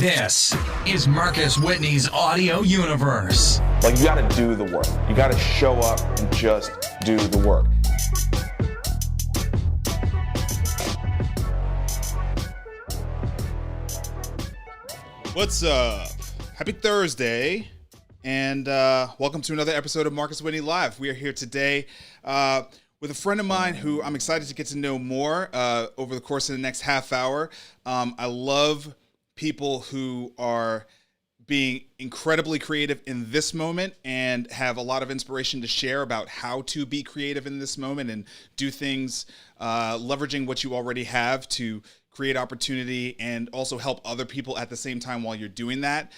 This is Marcus Whitney's audio universe. Like, you gotta do the work. You gotta show up and just do the work. What's up? Happy Thursday, and welcome to another episode of Marcus Whitney Live. We are here today with a friend of mine who I'm excited to get to know more over the course of the next half hour. I love people who are being incredibly creative in this moment and have a lot of inspiration to share about how to be creative in this moment and do things leveraging what you already have to create opportunity and also help other people at the same time while you're doing that.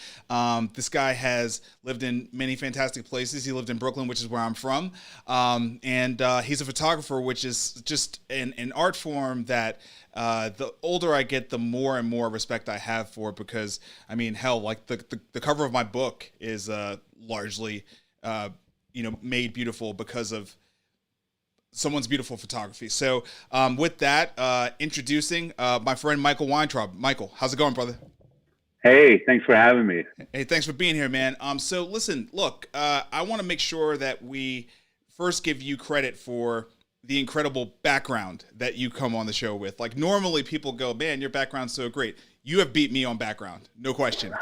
This guy has lived in many fantastic places. He lived in Brooklyn, which is where I'm from. And he's a photographer, which is just an art form that the older I get, the more and more respect I have for it, because I mean, hell, like the cover of my book is largely, made beautiful because of someone's beautiful photography. So with that, introducing my friend Michael Weintrob. Michael, how's it going, brother? Hey, thanks for having me. Hey, thanks for being here, man. So listen, look, I want to make sure that we first give you credit for the incredible background that you come on the show with. Like, normally people go, man, your background's so great. You have beat me on background, no question.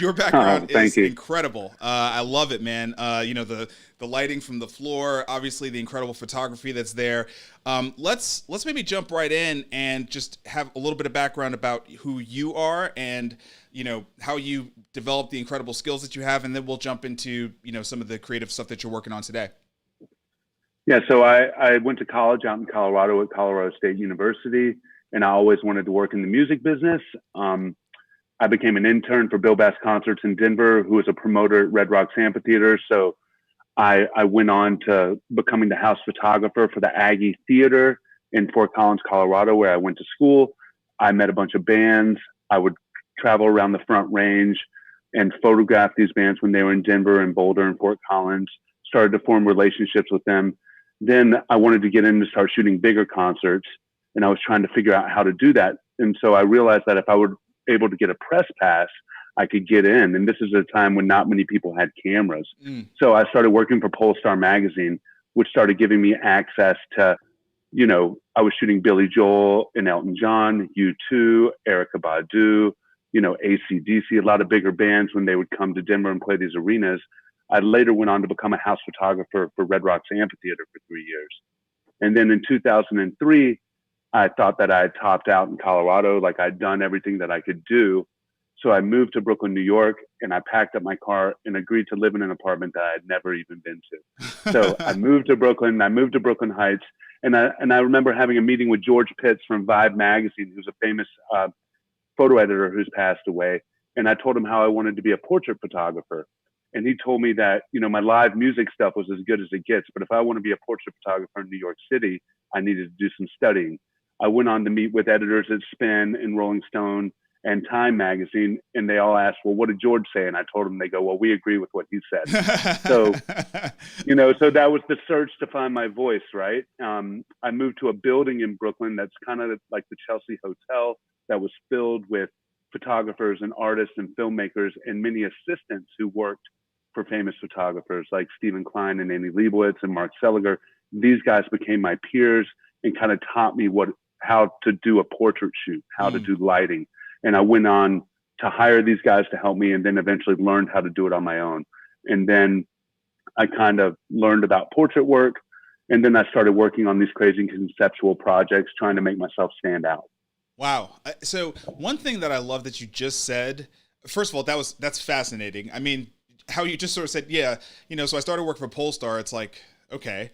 Your background is incredible. I love it, man. The lighting from the floor, obviously the incredible photography that's there. Let's maybe jump right in and just have a little bit of background about who you are and how you develop the incredible skills that you have, and then we'll jump into some of the creative stuff that you're working on today. Yeah, so I went to college out in Colorado at Colorado State University, and I always wanted to work in the music business. I became an intern for Bill Bass Concerts in Denver, who was a promoter at Red Rocks Amphitheater. So I went on to becoming the house photographer for the Aggie Theater in Fort Collins, Colorado, where I went to school. I met a bunch of bands. I would travel around the Front Range and photograph these bands when they were in Denver and Boulder and Fort Collins, started to form relationships with them. Then I wanted to get in to start shooting bigger concerts, and I was trying to figure out how to do that. And so I realized that if I were able to get a press pass, I could get in. And this is a time when not many people had cameras. So I started working for Polestar Magazine, which started giving me access to, I was shooting Billy Joel and Elton John, U2, Erykah Badu, AC/DC, a lot of bigger bands when they would come to Denver and play these arenas. I later went on to become a house photographer for Red Rocks Amphitheater for 3 years. And then in 2003, I thought that I had topped out in Colorado, like I'd done everything that I could do. So I moved to Brooklyn, New York, and I packed up my car and agreed to live in an apartment that I had never even been to. So I moved to Brooklyn Heights. And I remember having a meeting with George Pitts from Vibe magazine, who's a famous photo editor who's passed away. And I told him how I wanted to be a portrait photographer. And he told me that, my live music stuff was as good as it gets. But if I want to be a portrait photographer in New York City, I needed to do some studying. I went on to meet with editors at Spin and Rolling Stone and Time magazine. And they all asked, well, what did George say? And I told them, they go, well, we agree with what he said. So, so that was the search to find my voice, right? I moved to a building in Brooklyn that's kind of like the Chelsea Hotel that was filled with photographers and artists and filmmakers and many assistants who worked for famous photographers like Stephen Klein and Annie Leibovitz and Mark Seliger. These guys became my peers and kind of taught me how to do a portrait shoot, how to do lighting. And I went on to hire these guys to help me, and then eventually learned how to do it on my own. And then I kind of learned about portrait work. And then I started working on these crazy conceptual projects, trying to make myself stand out. Wow. So one thing that I love that you just said, first of all, that's fascinating. I mean, how you just sort of said, so I started working for Polestar. It's like, okay,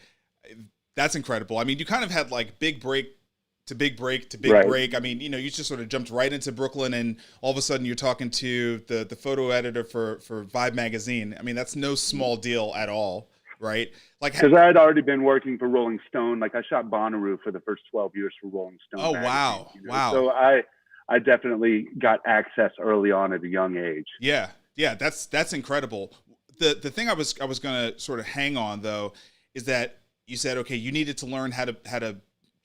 that's incredible. I mean, you kind of had like big break to big break to big break. I mean, you just sort of jumped right into Brooklyn, and all of a sudden you're talking to the photo editor for Vibe magazine. I mean, that's no small deal at all, right? Like, because I had already been working for Rolling Stone. Like, I shot Bonnaroo for the first 12 years for Rolling Stone. Oh, magazine, wow. So I definitely got access early on at a young age. Yeah, that's incredible. The thing I was going to sort of hang on though is that you said, okay, you needed to learn how to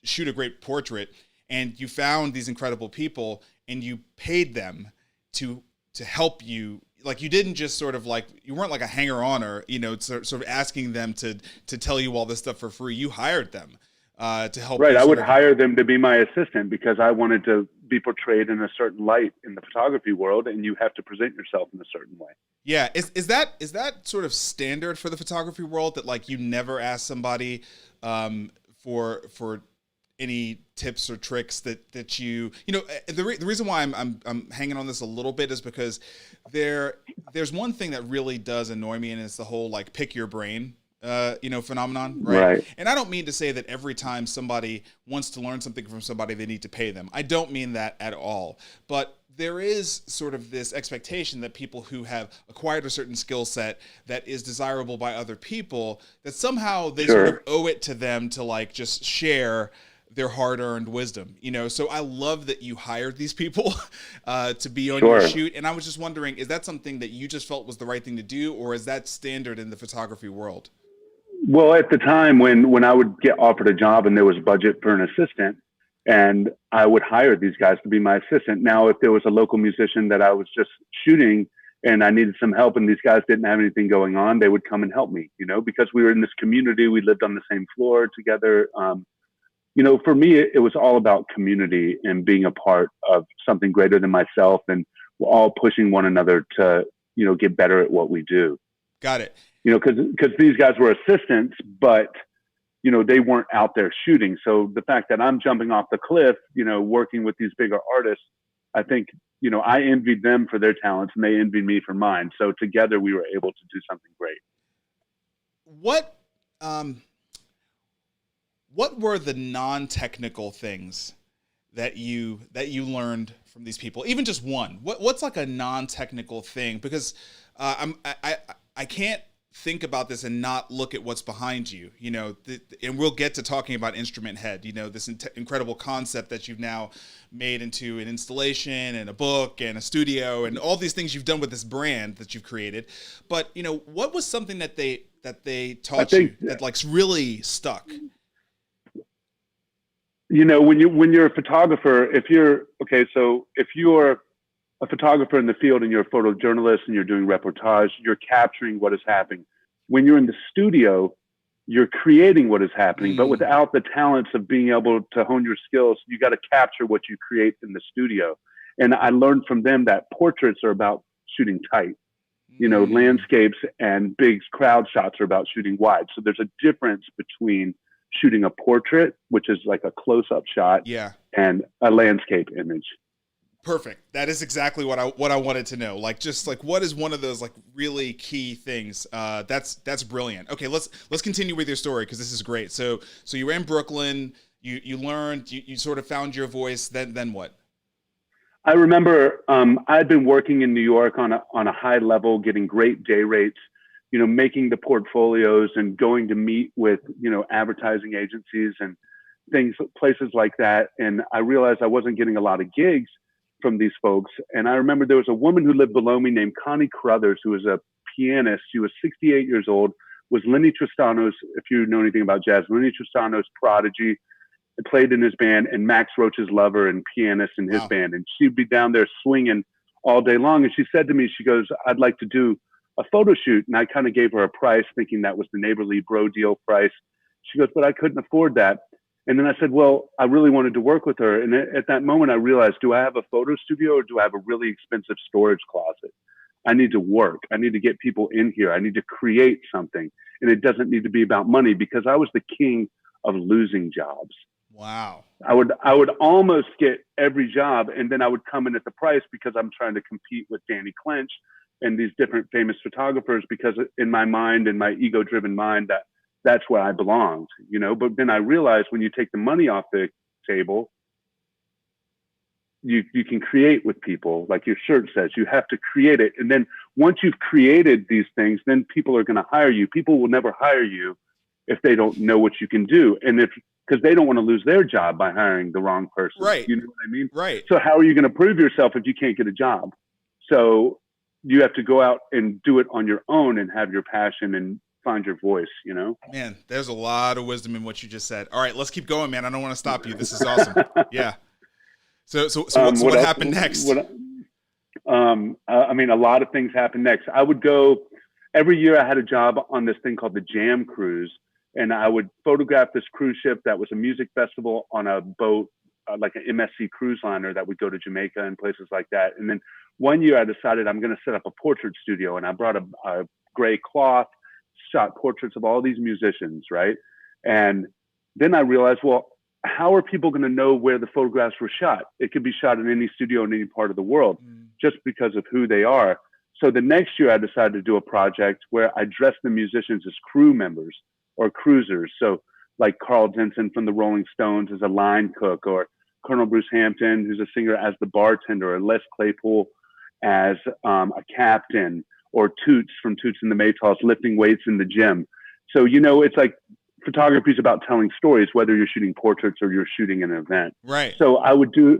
shoot a great portrait, and you found these incredible people and you paid them to help you. Like, you didn't just sort of like, you weren't like a hanger on, or, you know, sort of asking them to tell you all this stuff for free. You hired them to help. Right. You I would hire them to be my assistant because I wanted to be portrayed in a certain light in the photography world, and you have to present yourself in a certain way. Yeah. Is that sort of standard for the photography world, that like you never ask somebody for any tips or tricks that you know, the reason why I'm hanging on this a little bit is because there's one thing that really does annoy me, and it's the whole like pick your brain phenomenon, right? And I don't mean to say that every time somebody wants to learn something from somebody, they need to pay them. I don't mean that at all. But there is sort of this expectation that people who have acquired a certain skill set that is desirable by other people, that somehow they sort of owe it to them to like just share their hard-earned wisdom, you know? So I love that you hired these people to be on your shoot. And I was just wondering, is that something that you just felt was the right thing to do, or is that standard in the photography world? Well, at the time when I would get offered a job and there was budget for an assistant, and I would hire these guys to be my assistant. Now, if there was a local musician that I was just shooting and I needed some help and these guys didn't have anything going on, they would come and help me, you know, because we were in this community. We lived on the same floor together. You know, for me, it was all about community and being a part of something greater than myself. And we're all pushing one another to, you know, get better at what we do. Got it. You know, because these guys were assistants, but, you know, they weren't out there shooting. So the fact that I'm jumping off the cliff, you know, working with these bigger artists, I think, you know, I envied them for their talents and they envied me for mine. So together we were able to do something great. What were the non-technical things that you learned from these people? Even just one. What's like a non-technical thing? Because I can't think about this and not look at what's behind you, you know, and we'll get to talking about Instrument Head, you know, this incredible concept that you've now made into an installation and a book and a studio and all these things you've done with this brand that you've created. But, you know, what was something that they taught you that like really stuck? You know, when you're a photographer, if you're a photographer in the field and you're a photojournalist and you're doing reportage, you're capturing what is happening. When you're in the studio, you're creating what is happening, but without the talents of being able to hone your skills, you got to capture what you create in the studio. And I learned from them that portraits are about shooting tight. You know, landscapes and big crowd shots are about shooting wide. So there's a difference between shooting a portrait, which is like a close-up shot, and a landscape image. Perfect. That is exactly what I wanted to know. Like, just like, what is one of those like really key things? That's brilliant. Okay, let's continue with your story, because this is great. So you were in Brooklyn. You learned. You sort of found your voice. Then what? I remember I'd been working in New York on a high level, getting great day rates. You know, making the portfolios and going to meet with, you know, advertising agencies and places like that. And I realized I wasn't getting a lot of gigs from these folks. And I remember there was a woman who lived below me named Connie Crothers, who was a pianist. She was 68 years old, was Lenny Tristano's, if you know anything about jazz, Lenny Tristano's prodigy, played in his band, and Max Roach's lover and pianist in his band. And she'd be down there swinging all day long. And she said to me, she goes, "I'd like to do a photo shoot." And I kind of gave her a price, thinking that was the neighborly bro deal price. She goes, "But I couldn't afford that." And then I said, well, I really wanted to work with her. And at that moment, I realized, do I have a photo studio or do I have a really expensive storage closet? I need to work. I need to get people in here. I need to create something. And it doesn't need to be about money, because I was the king of losing jobs. Wow. I would almost get every job, and then I would come in at the price because I'm trying to compete with Danny Clinch and these different famous photographers, because in my mind, in my ego-driven mind, that's where I belonged, you know. But then I realized when you take the money off the table, you can create with people. Like your shirt says, you have to create it. And then once you've created these things, then people are going to hire you. People will never hire you if they don't know what you can do. And because they don't want to lose their job by hiring the wrong person. Right. You know what I mean? Right. So how are you going to prove yourself if you can't get a job? So you have to go out and do it on your own and have your passion and find your voice, you know? Man, there's a lot of wisdom in what you just said. All right, let's keep going, man. I don't want to stop you. This is awesome. Yeah. So what happened next? I mean, a lot of things happened next. I would go every year. I had a job on this thing called the Jam Cruise, and I would photograph this cruise ship that was a music festival on a boat, like an MSC cruise liner that would go to Jamaica and places like that. And then one year I decided I'm going to set up a portrait studio, and I brought a gray cloth, shot portraits of all these musicians, right? And then I realized, well, how are people going to know where the photographs were shot? It could be shot in any studio in any part of the world just because of who they are. So the next year I decided to do a project where I dressed the musicians as crew members or cruisers. So like Carl Denson from the Rolling Stones as a line cook, or Colonel Bruce Hampton, who's a singer, as the bartender, or Les Claypool as a captain, or Toots from Toots and the Maytals lifting weights in the gym. So, you know, it's like photography is about telling stories, whether you're shooting portraits or you're shooting an event. Right. So I would do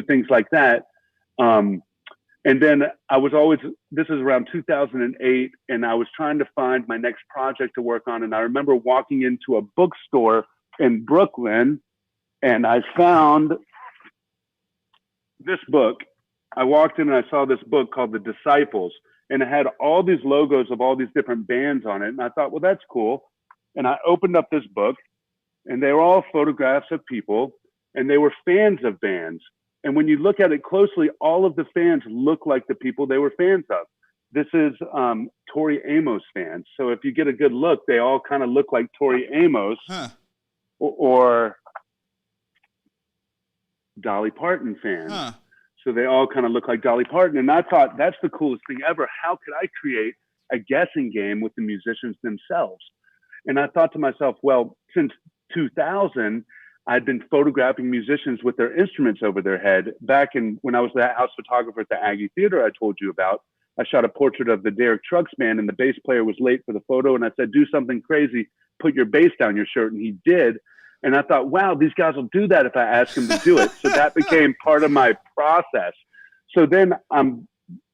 things like that. And then I was always, this is around 2008, and I was trying to find my next project to work on. And I remember walking into a bookstore in Brooklyn, and I found this book. I walked in and I saw this book called The Disciples, and it had all these logos of all these different bands on it. And I thought, well, that's cool. And I opened up this book, and they were all photographs of people, and they were fans of bands. And when you look at it closely, all of the fans look like the people they were fans of. This is Tori Amos fans. So if you get a good look, they all kind of look like Tori Amos or Dolly Parton fans. So they all kind of look like Dolly Parton. And I thought, that's the coolest thing ever. How could I create a guessing game with the musicians themselves? And I thought to myself, well, since 2000, I'd been photographing musicians with their instruments over their head. Back when I was the house photographer at the Aggie Theater I told you about, I shot a portrait of the Derek Trucks band, and the bass player was late for the photo. And I said, do something crazy, put your bass down your shirt. And he did. And I thought, wow, these guys will do that if I ask them to do it. So that became part of my process. So then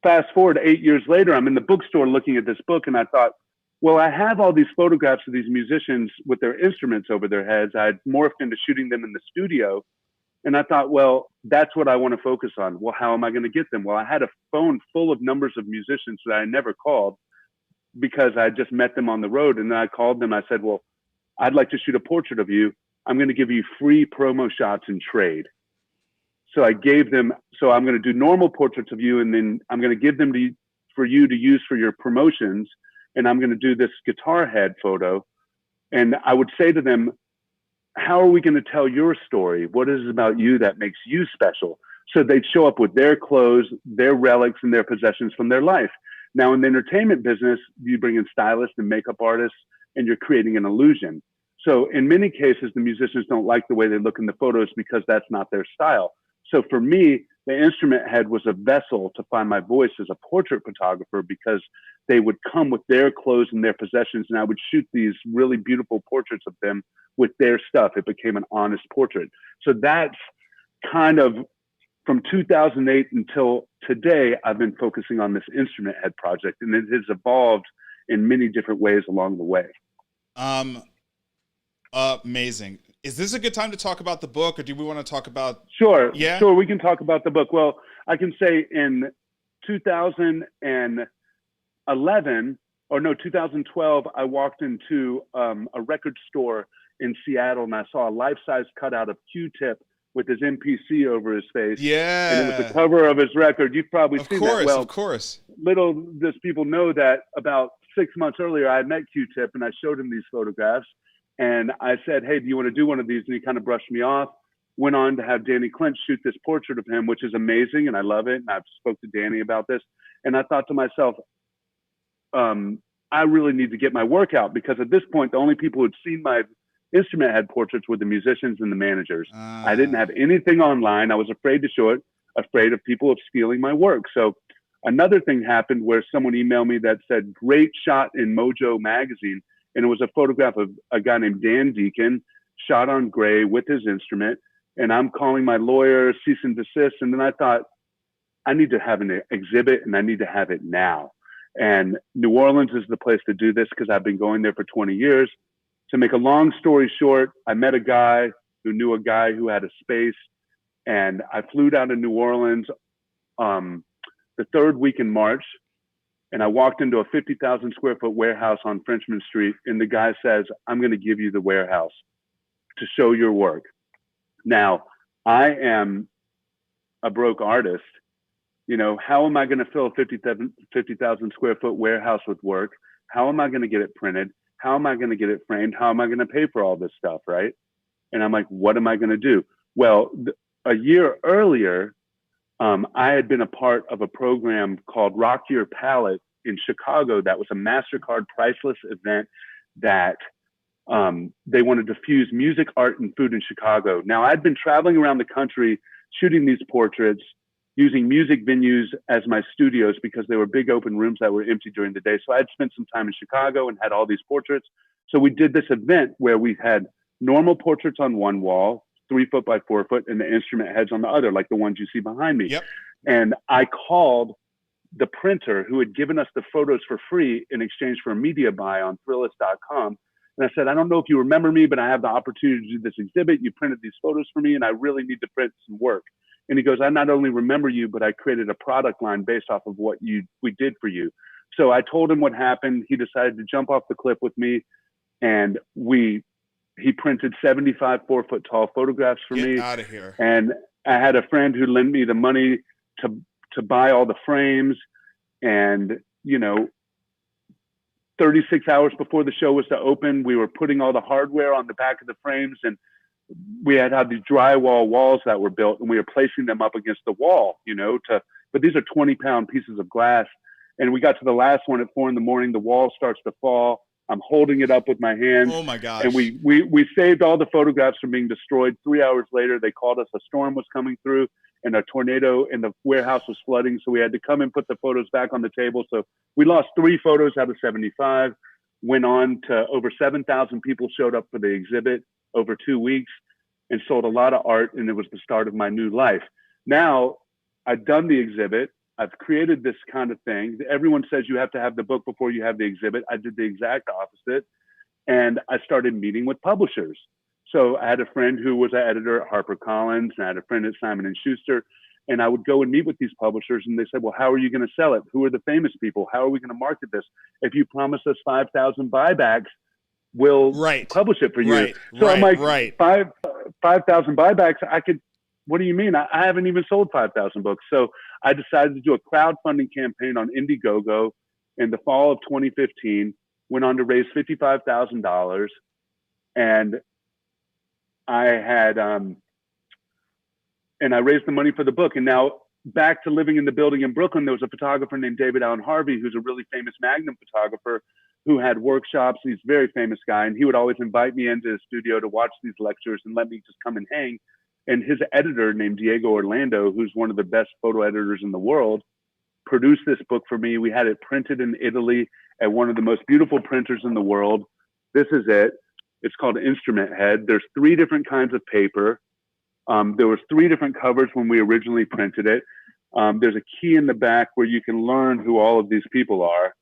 fast forward 8 years later, I'm in the bookstore looking at this book, and I thought, well, I have all these photographs of these musicians with their instruments over their heads. I'd morphed into shooting them in the studio. And I thought, well, that's what I want to focus on. Well, how am I going to get them? Well, I had a phone full of numbers of musicians that I never called because I just met them on the road. And then I called them. I said, well, I'd like to shoot a portrait of you. I'm going to give you free promo shots in trade. So I gave them, so I'm going to do normal portraits of you, and then I'm going to give them for you to use for your promotions. And I'm going to do this guitar head photo. And I would say to them, how are we going to tell your story? What is it about you that makes you special? So they'd show up with their clothes, their relics, and their possessions from their life. Now, in the entertainment business, you bring in stylists and makeup artists, and you're creating an illusion. So in many cases, the musicians don't like the way they look in the photos because that's not their style. So for me, the instrument head was a vessel to find my voice as a portrait photographer, because they would come with their clothes and their possessions, and I would shoot these really beautiful portraits of them with their stuff. It became an honest portrait. So that's kind of from 2008 until today, I've been focusing on this instrument head project, and it has evolved in many different ways along the way. Amazing. Is this a good time to talk about the book, or do we want to talk about? Sure. Yeah. Sure. We can talk about the book. Well, I can say in 2012, I walked into a record store in Seattle, and I saw a life-size cutout of Q-Tip with his MPC over his face. Yeah. And it was the cover of his record. You've probably seen that. Well, of course. Little does people know that about 6 months earlier, I met Q-Tip, and I showed him these photographs. And I said, hey, do you want to do one of these? And he kind of brushed me off. Went on to have Danny Clinch shoot this portrait of him, which is amazing, and I love it. And I've spoke to Danny about this. And I thought to myself, I really need to get my work out, because at this point, the only people who'd seen my instrument head portraits were the musicians and the managers. I didn't have anything online. I was afraid to show it, afraid of people of stealing my work. So another thing happened where someone emailed me that said, great shot in Mojo magazine. And it was a photograph of a guy named Dan Deacon, shot on gray with his instrument. And I'm calling my lawyer, cease and desist. And then I thought, I need to have an exhibit, and I need to have it now. And New Orleans is the place to do this, because I've been going there for 20 years. To make a long story short, I met a guy who knew a guy who had a space, and I flew down to New Orleans the third week in March, and I walked into a 50,000 square foot warehouse on Frenchman Street, and the guy says, "I'm going to give you the warehouse to show your work." Now, I am a broke artist. You know, how am I going to fill a 50,000 square foot warehouse with work? How am I going to get it printed? How am I going to get it framed? How am I going to pay for all this stuff, right? And I'm like, what am I going to do? Well, a year earlier, I had been a part of a program called Rock Your Palette in Chicago. That was a MasterCard priceless event that they wanted to fuse music, art, and food in Chicago. Now, I'd been traveling around the country shooting these portraits, using music venues as my studios because they were big open rooms that were empty during the day. So I'd spent some time in Chicago and had all these portraits. So we did this event where we had normal portraits on one wall, 3 foot by 4 foot, and the instrument heads on the other, like the ones you see behind me. Yep. And I called the printer who had given us the photos for free in exchange for a media buy on Thrillist.com. And I said, "I don't know if you remember me, but I have the opportunity to do this exhibit. You printed these photos for me, and I really need to print some work." And he goes, "I not only remember you, but I created a product line based off of what we did for you." So I told him what happened. He decided to jump off the cliff with me, and he printed 75 4-foot tall photographs for me. Get out of here. And I had a friend who lent me the money to buy all the frames. And, you know, 36 hours before the show was to open, we were putting all the hardware on the back of the frames, and we had these drywall walls that were built, and we were placing them up against the wall, you know, but these are 20-pound pieces of glass. And we got to the last one at 4 a.m. The wall starts to fall. I'm holding it up with my hands. Oh my gosh. And we saved all the photographs from being destroyed. 3 hours later, they called us. A storm was coming through and a tornado, and the warehouse was flooding. So we had to come and put the photos back on the table. So we lost 3 photos out of 75, went on to over 7,000 people showed up for the exhibit over 2 weeks, and sold a lot of art. And it was the start of my new life. Now I've done the exhibit. I've created this kind of thing. Everyone says you have to have the book before you have the exhibit. I did the exact opposite. And I started meeting with publishers. So I had a friend who was an editor at HarperCollins, and I had a friend at Simon & Schuster. And I would go and meet with these publishers, and they said, "Well, how are you going to sell it? Who are the famous people? How are we going to market this? If you promise us 5,000 buybacks, we'll publish it for you." So I'm like, 5,000 buybacks, what do you mean? I haven't even sold 5,000 books. So I decided to do a crowdfunding campaign on Indiegogo in the fall of 2015, went on to raise $55,000. And I had, and I raised the money for the book. And now back to living in the building in Brooklyn, there was a photographer named David Allen Harvey, who's a really famous Magnum photographer who had workshops. He's a very famous guy. And he would always invite me into his studio to watch these lectures and let me just come and hang. And his editor named Diego Orlando, who's one of the best photo editors in the world, produced this book for me. We had it printed in Italy at one of the most beautiful printers in the world. This is it. It's called Instrument Head. There's 3 different kinds of paper. There was 3 different covers when we originally printed it. There's a key in the back where you can learn who all of these people are.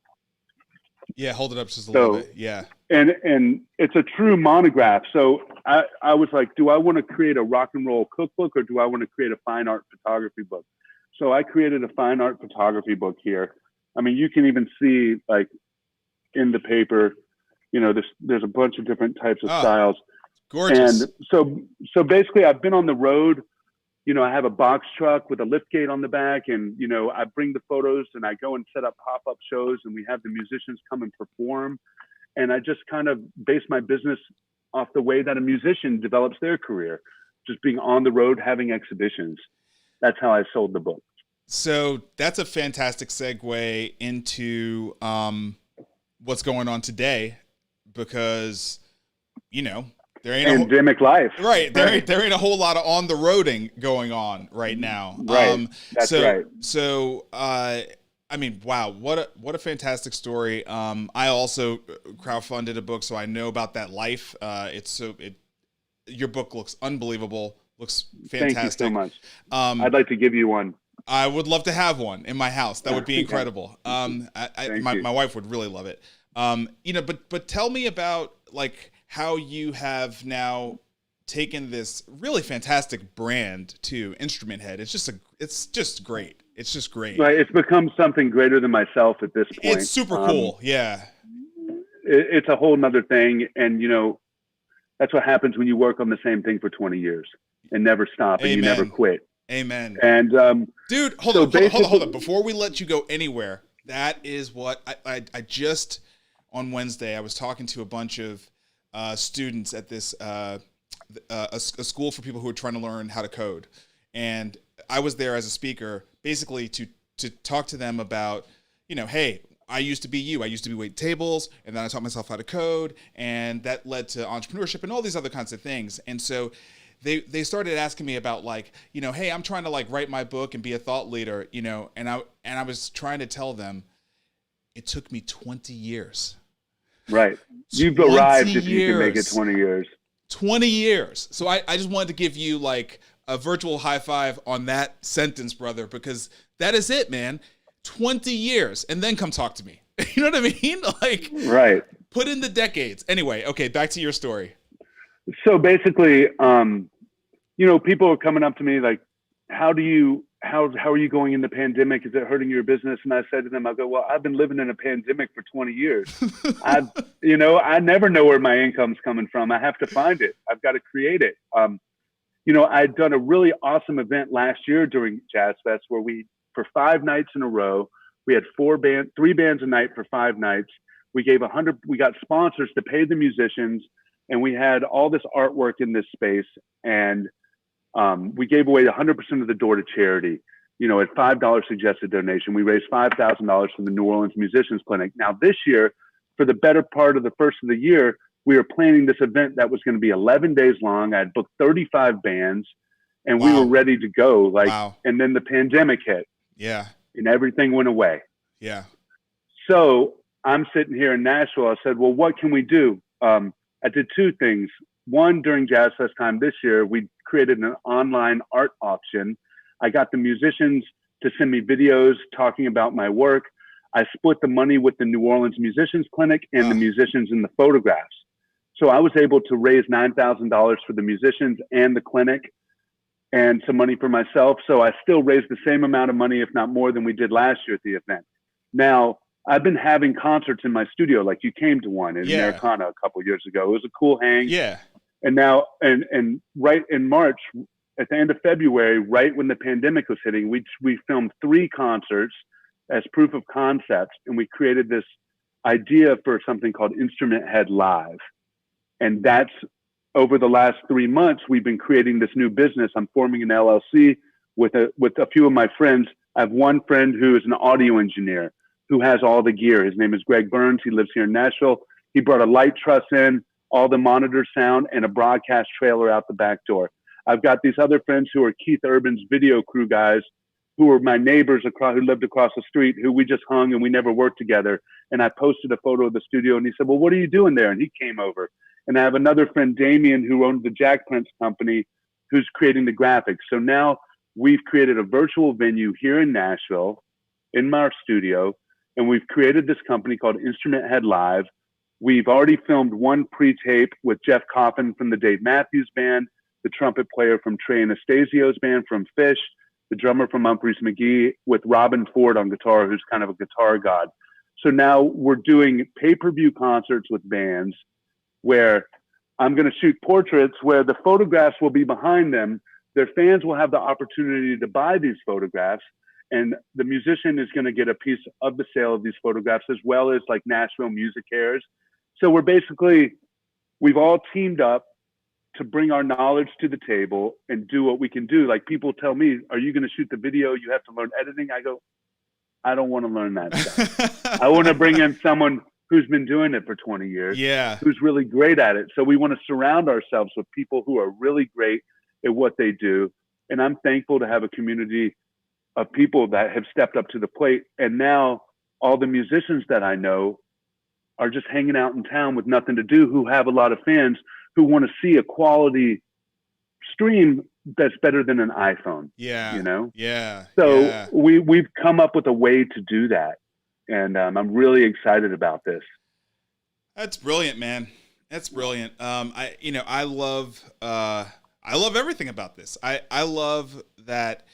Yeah, hold it up just a little bit. Yeah. And it's a true monograph. So I was like, do I want to create a rock and roll cookbook, or do I want to create a fine art photography book? So I created a fine art photography book here. I mean, you can even see, like, in the paper, you know, there's a bunch of different types of styles. Gorgeous. And so basically I've been on the road. You know, I have a box truck with a lift gate on the back, and, you know, I bring the photos and I go and set up pop-up shows, and we have the musicians come and perform. And I just kind of base my business off the way that a musician develops their career, just being on the road, having exhibitions. That's how I sold the book. So that's a fantastic segue into what's going on today, because, you know, there ain't pandemic life. Right. There ain't a whole lot of on the roading going on right now. Right. That's right. So, I mean, wow, what a fantastic story. I also crowdfunded a book, so I know about that life. Your book looks unbelievable. Looks fantastic. Thank you so much. I'd like to give you one. I would love to have one in my house. That would be incredible. My wife would really love it. You know, but tell me about, like, how you have now taken this really fantastic brand to Instrument Head. It's just great. It's just great. Right. It's become something greater than myself at this point. It's super cool. Yeah. It's a whole nother thing. And, that's what happens when you work on the same thing for 20 years and never stop and you never quit. Amen. And, dude, hold on. Before we let you go anywhere, that is what I just, on Wednesday, I was talking to a bunch of students at this, a school for people who are trying to learn how to code. And I was there as a speaker, basically to talk to them about, hey, I used to be you. I used to be wait tables, and then I taught myself how to code, and that led to entrepreneurship and all these other kinds of things. And so they started asking me about like, hey, I'm trying to like write my book and be a thought leader, and I was trying to tell them it took me 20 years. Right. You've arrived if you can make it 20 years. 20 years. So I just wanted to give you like a virtual high five on that sentence, brother, because that is it, man. 20 years, and then come talk to me. You know what I mean? Like, right. Put in the decades. Anyway, okay, back to your story. So basically, people are coming up to me like, how are you going in the pandemic? Is it hurting your business? And I said to them, I go, well, I've been living in a pandemic for 20 years. I never know where my income's coming from. I have to find it. I've got to create it. I'd done a really awesome event last year during Jazz Fest where for 5 nights in a row, we had 3 bands a night for 5 nights. We got sponsors to pay the musicians, and we had all this artwork in this space. And we gave away 100% of the door to charity. At $5 suggested donation, we raised $5,000 for the New Orleans Musicians Clinic. Now this year, for the better part of the first of the year, we were planning this event that was going to be 11 days long. I had booked 35 bands, and we were ready to go. And then the pandemic hit. Yeah. And everything went away. Yeah. So I'm sitting here in Nashville. I said, well, what can we do? I did 2 things. One, during Jazz Fest time this year, we created an online art auction. I got the musicians to send me videos talking about my work. I split the money with the New Orleans Musicians Clinic and the musicians in the photographs. So I was able to raise $9,000 for the musicians and the clinic, and some money for myself. So I still raised the same amount of money, if not more, than we did last year at the event. Now, I've been having concerts in my studio, like you came to one in Americana a couple of years ago. It was a cool hang. Yeah. And now, and right in March, at the end of February, right when the pandemic was hitting, we filmed 3 concerts as proof of concept, and we created this idea for something called Instrument Head Live. And that's, over the last 3 months, we've been creating this new business. I'm forming an LLC with a few of my friends. I have one friend who is an audio engineer who has all the gear. His name is Greg Burns. He lives here in Nashville. He brought a light truss in, all the monitor sound, and a broadcast trailer out the back door. I've got these other friends who are Keith Urban's video crew guys, who were my neighbors who lived across the street, who we just hung and we never worked together. And I posted a photo of the studio, and he said, well, what are you doing there? And he came over. And I have another friend, Damien, who owns the Jack Prince company, who's creating the graphics. So now we've created a virtual venue here in Nashville, in our studio, and we've created this company called Instrument Head Live. We've already filmed 1 pre-tape with Jeff Coffin from the Dave Matthews Band, the trumpet player from Trey Anastasio's band from Fish, the drummer from Humphreys McGee, with Robin Ford on guitar, who's kind of a guitar god. So now we're doing pay-per-view concerts with bands where I'm going to shoot portraits where the photographs will be behind them. Their fans will have the opportunity to buy these photographs, and the musician is going to get a piece of the sale of these photographs, as well as like Nashville Music Cares. So we've all teamed up to bring our knowledge to the table and do what we can do. Like, people tell me, are you going to shoot the video? You have to learn editing. I go, I don't want to learn that stuff. I want to bring in someone who's been doing it for 20 years, who's really great at it. So we want to surround ourselves with people who are really great at what they do. And I'm thankful to have a community of people that have stepped up to the plate. And now all the musicians that I know are just hanging out in town with nothing to do, who have a lot of fans who want to see a quality stream that's better than an iPhone. Yeah. You know? Yeah. So yeah. we've come up with a way to do that. And I'm really excited about this. That's brilliant, man. That's brilliant. I love everything about this. I love that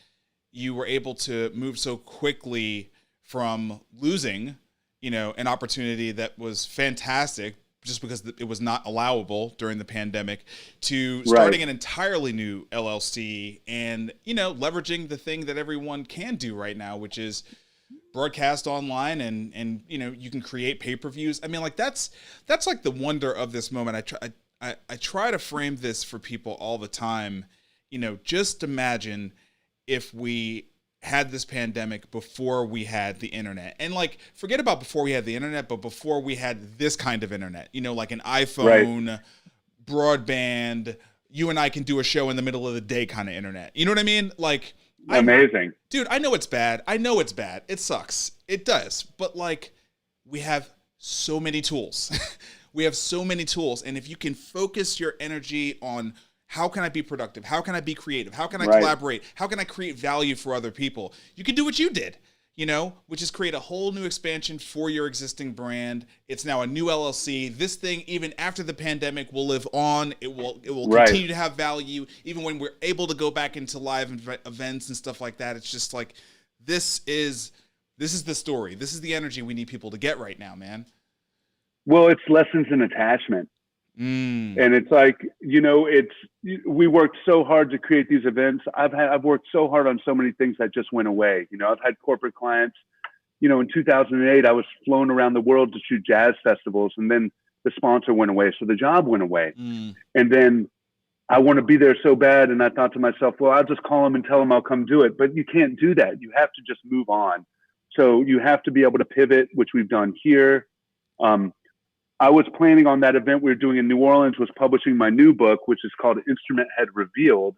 you were able to move so quickly from losing, an opportunity that was fantastic just because it was not allowable during the pandemic, to starting an entirely new LLC and, leveraging the thing that everyone can do right now, which is broadcast online and you can create pay-per-views. I mean, like that's like the wonder of this moment. I try to frame this for people all the time. Just imagine if we had this pandemic before we had the internet, and like, forget about before we had the internet, but before we had this kind of internet, like an iPhone, broadband, you and I can do a show in the middle of the day kind of internet. You know what I mean? Like, amazing. Dude, I know it's bad. It sucks. It does. But like, we have so many tools. We have so many tools. And if you can focus your energy on how can I be productive? How can I be creative? How can I collaborate? How can I create value for other people? You can do what you did, which is create a whole new expansion for your existing brand. It's now a new LLC. This thing, even after the pandemic, will live on. It will continue to have value, even when we're able to go back into live events and stuff like that. It's just like, this is the story. This is the energy we need people to get right now, man. Well, it's lessons in attachment. And it's like, we worked so hard to create these events. I've worked so hard on so many things that just went away. I've had corporate clients, in 2008, I was flown around the world to shoot jazz festivals, and then the sponsor went away. So the job went away. And then I want to be there so bad. And I thought to myself, well, I'll just call them and tell them I'll come do it. But you can't do that. You have to just move on. So you have to be able to pivot, which we've done here. I was planning on that event we were doing in New Orleans, was publishing my new book, which is called Instrument Head Revealed,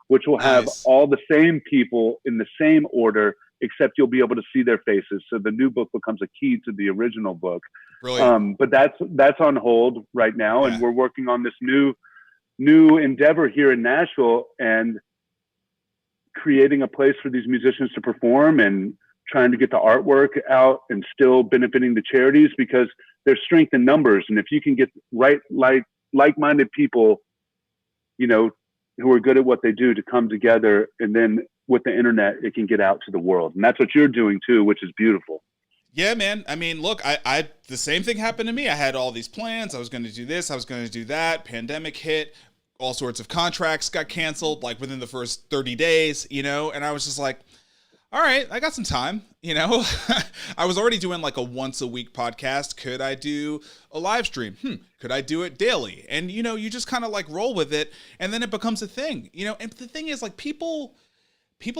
which will have all the same people in the same order, except you'll be able to see their faces. So the new book becomes a key to the original book. Brilliant. But that's on hold right now. And we're working on this new endeavor here in Nashville and creating a place for these musicians to perform and trying to get the artwork out and still benefiting the charities, because there's strength in numbers. And if you can get like-minded people, who are good at what they do, to come together, and then with the internet, it can get out to the world. And that's what you're doing too, which is beautiful. Yeah, man. I mean, look, I the same thing happened to me. I had all these plans. I was going to do this. I was going to do that. Pandemic hit. All sorts of contracts got canceled, like within the first 30 days, and I was just like, all right, I got some time, I was already doing like a once a week podcast. Could I do a live stream? Could I do it daily? And, you just kind of like roll with it, and then it becomes a thing, and the thing is, like, people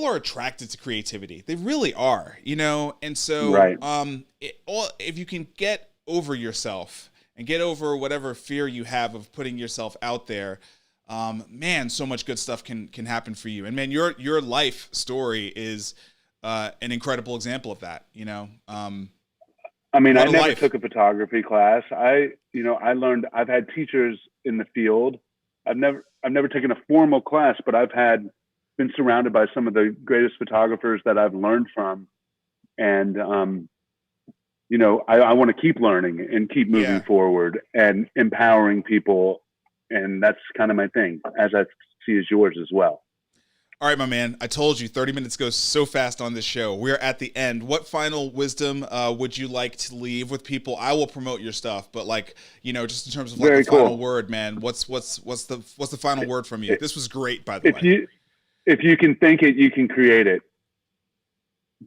are attracted to creativity. They really are, and so, if you can get over yourself and get over whatever fear you have of putting yourself out there, man, so much good stuff can happen for you. And man, your life story is an incredible example of that. I never took a photography class. I learned. I've had teachers in the field. I've never taken a formal class, but I've been surrounded by some of the greatest photographers that I've learned from, and I want to keep learning and keep moving forward and empowering people. And that's kind of my thing, as I see as yours as well. All right, my man. I told you 30 minutes goes so fast on this show. We're at the end. What final wisdom would you like to leave with people? I will promote your stuff, but just in terms of like final word, man, what's the final word from you? This was great, by the way. If you can think it, you can create it.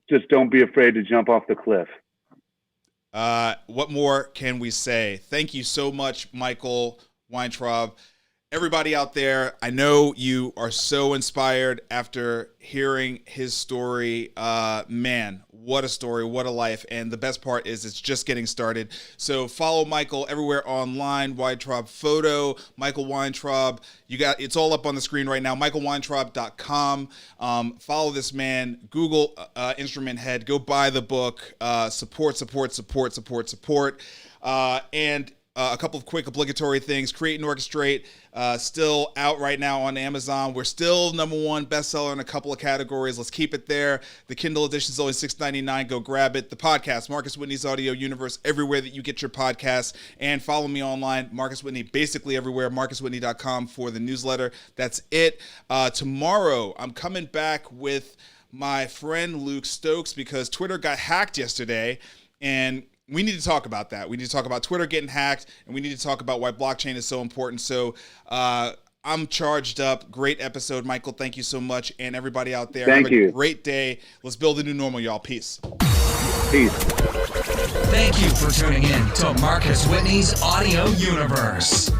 Just don't be afraid to jump off the cliff. What more can we say? Thank you so much, Michael Weintrob. Everybody out there, I know you are so inspired after hearing his story. Man, what a story, what a life. And the best part is it's just getting started. So follow Michael everywhere online, Weintrob Photo, Michael Weintrob. It's all up on the screen right now, michaelweintrob.com. Follow this man, Google Instrument Head, go buy the book, support. And a couple of quick obligatory things. Create and Orchestrate, still out right now on Amazon. We're still #1 bestseller in a couple of categories. Let's keep it there. The Kindle edition is only $6.99. Go grab it. The podcast, Marcus Whitney's Audio Universe, everywhere that you get your podcasts. And follow me online, Marcus Whitney, basically everywhere, marcuswhitney.com for the newsletter. That's it. Tomorrow, I'm coming back with my friend Luke Stokes because Twitter got hacked yesterday, and we need to talk about that. We need to talk about Twitter getting hacked, and we need to talk about why blockchain is so important. So I'm charged up. Great episode, Michael. Thank you so much. And everybody out there, Thank have you. a great day. Let's build a new normal, y'all. Peace. Peace. Thank you for tuning in to Marcus Whitney's Audio Universe.